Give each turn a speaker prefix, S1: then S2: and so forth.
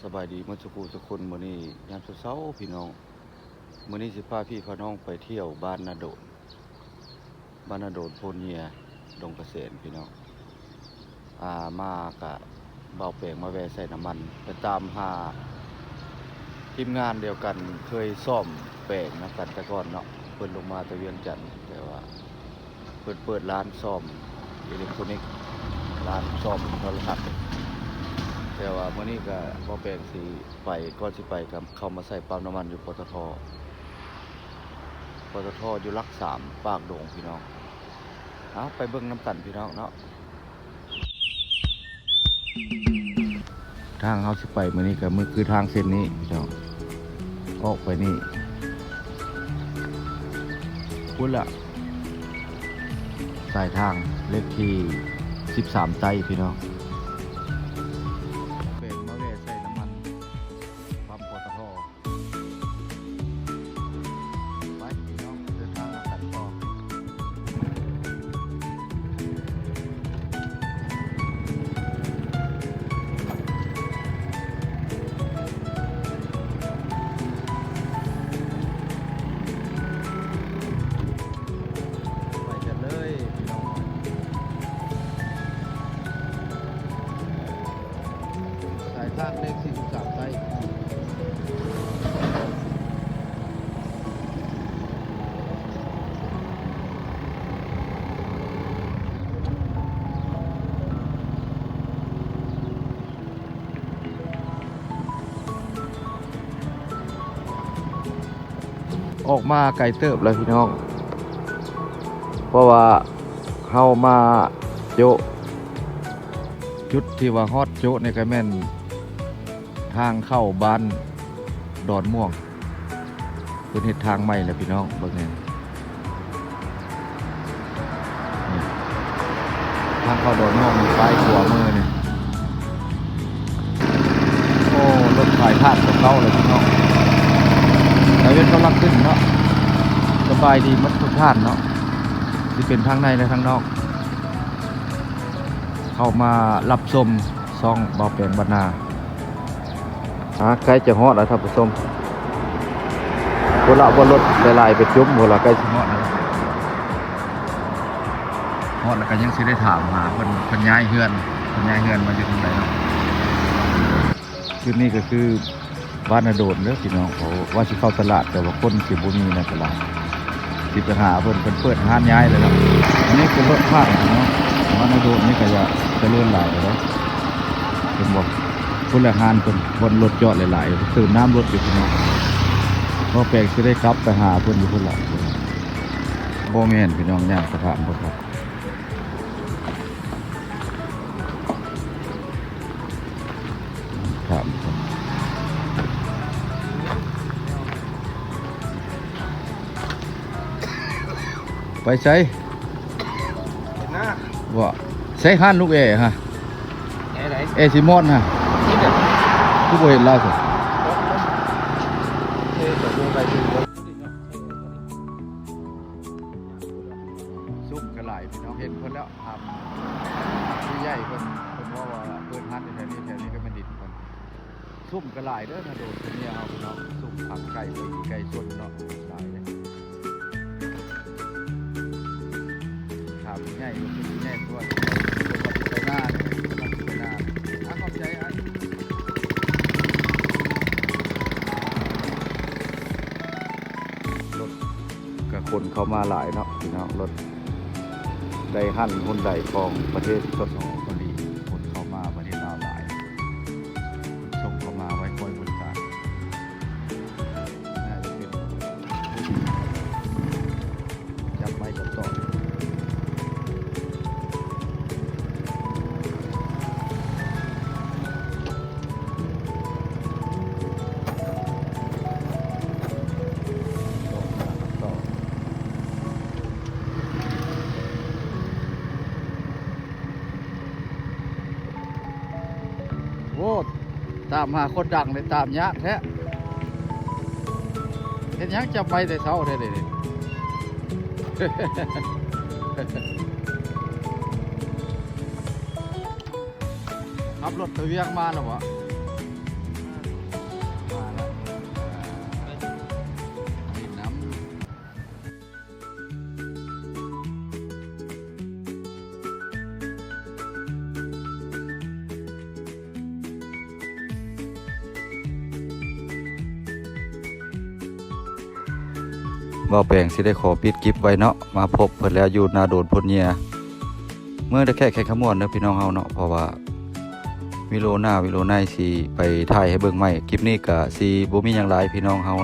S1: สบายดีเมื่อสักครู่สักคนมื้อนี้ยามเช้าๆพี่น้องมื้อนี้สิพาพี่พาน้องไปเที่ยวบ้านนาโดดโพนเนียดงเกษตรพี่น้องมากะเบาแปลงมาแวะใส่น้ำมันไปตามหาทีมงานเดียวกันเคยซ่อมแปลงนะกันแต่ก่อนเนาะเพิ่นลงมาตะเวียงจันทน์แต่ว่าเพิ่นเปิดร้านซ่อมอิเล็กทรอนิกส์ร้านซ่อมโทรทัศน์แต่ว่ามื้อนี้ก็บ่แปลงสิไปก่อนสิไปก็เข้ามาใส่ปั๊มน้ำมันอยู่ปตทอยู่หลัก3ปากโด่งพี่น้องไปเบิ่งน้ำกันพี่น้องเนาะทางเฮาสิไปมื้อนี้ก็คือทางเส้นนี้พี่น้องออกไปนี่พุ่นละสายทางเลขที่13ไต้พี่น้องเบรกมาแวะใส่น้ำมันปั๊มปตทไปพี่น้องเดินทางกันต่อไปกันเลยพี่น้องสายทางเลข43ไต้ออกมาไกลเติบเลยพี่น้องเพราะว่าเข้ามาโจะจุดที่ว่าฮอตโจะในกระแม่นทางเข้าบ้านดอนม่วงเป็นเหตุทางใหม่เลยพี่น้องเบิ่งนี่ทางเข้าดอนม่วงมีป้ายขวามือนี่โอ้รถถ่ายทาดของเราเลยพี่น้องแต่เป็นกำลังขึ้นเนาะสบายดีมัดทุกท่านเนาะที่เป็นทางในและทางนอกเข้ามารับชมซองเบาแปลงบรรณาใกล้จะฮอดแล้วท่านผู้ชมคนละบนรถหลายๆไปจุ่มคนละใกล้จะฮอดแล้วฮอดแล้วก็ยังสิได้ถามหาคนย้ายเฮือนมาอยู่ตรงไหนเนาะคือนี่ก็คือบ้านนาโดนเด้อพี่น้องเขาว่าสิเข้าตลาดแต่ว่าคนสิบ่มีในตลาดสิไปหาเพิ่นเปิดห้านย้ายเลยเนาะอันนี้คือรถข้างเนาะบ้านนาโดนนี่ก็จะเลื่อนหลายเลยเนาะเป็นบอกคนละห้านคนบนรถจอดหลายๆตื่นน้ำรถอยู่พี่น้องพอแปลกสิได้กลับไปหาเพิ่นอยู่พุ่นละบ่แม่นพี่น้องย่างสถานบ่ครับครับไปใช้ว่าใช้ห้านลูกฮะซิมอนฮะผู้บริหารล่าสุดซุ่มกระไหลพี่น้องเห็นคนแล้วครับที่ใหญ่คนว่าเปิดห้านแถวนี้ก็เป็นดินคนซุ่มกระไหลเด้อนะโดนเนี่ยเอาพี่น้องซุ่มผักไก่สดเนาะหลายเลยครับใหญ่ก็คือใหญ่ตัวไปหน้าเลยไปหน้าขอบใจรถกับคนเข้ามาหลายเนาะพี่น้องรถได้หั่นคนใดของประเทศสดของเกาหลีคนเข้ามาประเทศลาวหลายส่งเข้ามาไว้คอยบริการน่าจะเป็นจับไม้จับต่อโอ้ตามหาคนดังเลยตามยากแท้เห็นยังจะไปแต่เช้าเลย ขับรถตะเวียงมาแล้ววะ เว้าแปลงสิได้ขอปิดคลิปไว้เนาะมาพบเพิ่นแล้วอยู่นาโดนพลเนียเมื่อได้แค่ขมวดเด้อพี่น้องเฮาเนาะเพราะว่าวิโลหน้าวิโลในสิไปถ่ายให้เบิ่งใหม่คลิปนี้ก็สิบ่มีหยังหลายพี่น้องเฮา